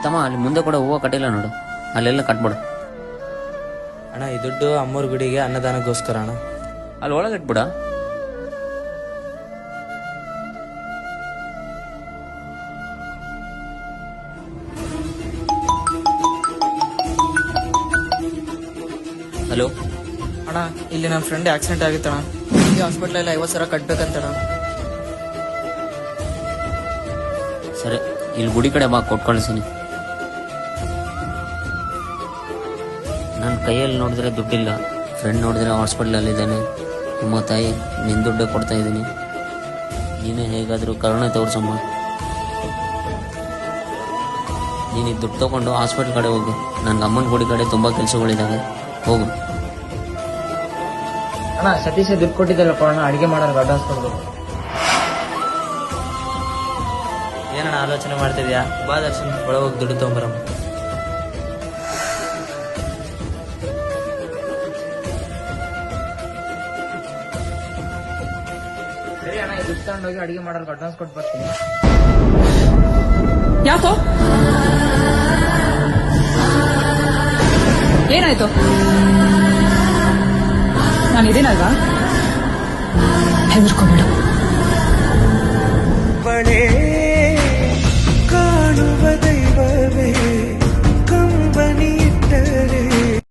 ತಮ್ಮ ಅಲ್ಲಿ ಮುಂದೆ ಕೂಡ ಹೂವು ಕಟ್ಟಿಲ್ಲ ನೋಡು, ಅಲ್ಲೆಲ್ಲ ಕಟ್ಬಿಡು. ಅಣ್ಣ ಈ ದುಡ್ಡು ಅಮ್ಮವ್ರ ಗುಡಿಗೆ ಅನ್ನದಾನಕ್ಕೋಸ್ಕರ ಅಣ್ಣ. ಅಲ್ಲಿ ಒಳಗೆ ಇಟ್ಬಿಡ. ಹಲೋ ಅಣ್ಣ, ಇಲ್ಲಿ ನನ್ನ ಫ್ರೆಂಡ್ ಆಕ್ಸಿಡೆಂಟ್ ಆಗಿತ್ತಣ್ಣ. ಈ ಹಾಸ್ಪಿಟ್ಲಲ್ಲಿ 50 ಸಾವಿರ ಕಟ್ಬೇಕಂತಣ್ಣ. ಸರಿ, ಇಲ್ಲಿ ಗುಡಿ ಕಡೆ ಬಾ, ಕೊಟ್ಟು ಕಳಿಸ್ತೀನಿ. ನನ್ನ ಕೈಯಲ್ಲಿ ನೋಡಿದ್ರೆ ದುಡ್ಡಿಲ್ಲ, ಫ್ರೆಂಡ್ ನೋಡಿದ್ರೆ ಹಾಸ್ಪಿಟ್ಲಲ್ಲಿದ್ದಾನೆ. ಅಮ್ಮ ತಾಯಿ, ನಿನ್ನ ದುಡ್ಡು ಕೊಡ್ತಾ ಇದ್ದೀನಿ, ನೀನು ಹೇಗಾದರೂ ಕರುಣೆ ತೋರಿಸಮ್ಮ. ನೀನು ಈ ದುಡ್ಡು ತೊಗೊಂಡು ಹಾಸ್ಪಿಟ್ಲ್ ಕಡೆ ಹೋಗು. ನನ್ನ ಅಮ್ಮನ ಗುಡಿ ಕಡೆ ತುಂಬ ಕೆಲಸಗಳಿದ್ದಾವೆ, ಹೋಗು. ಅಣ್ಣ, ಸತೀಶ ದುಡ್ಡು ಕೊಟ್ಟಿದ್ದಲ್ಲಪ್ಪ ಅಣ್ಣ, ಅಡಿಗೆ ಮಾಡೋರು ಅಡ್ವಾನ್ಸ್ ಕೊಡ್ಬೇಕು. ಏನಣ್ಣ ಆಲೋಚನೆ ಮಾಡ್ತಿದ್ಯಾ? ಬಾ ದರ್ಶನ್, ಒಳಗೋಗಿ ದುಡ್ಡು ತಗೊಂಬರಮ್ಮ. ಸರಿ ಅಣ್ಣ, ಈ ದುಡ್ಡು ತಗೊಂಡೋಗಿ ಅಡಿಗೆ ಮಾಡೋರು ಅಡ್ವಾನ್ಸ್ ಕೊಟ್ಟು ಬರ್ತೀನಿ. ಯಾಕೋ ಏನಾಯ್ತು? ನಾನಿದ್ದೀನಲ್ವಾ, ಹೆದರ್ಕೋಬೇಡ.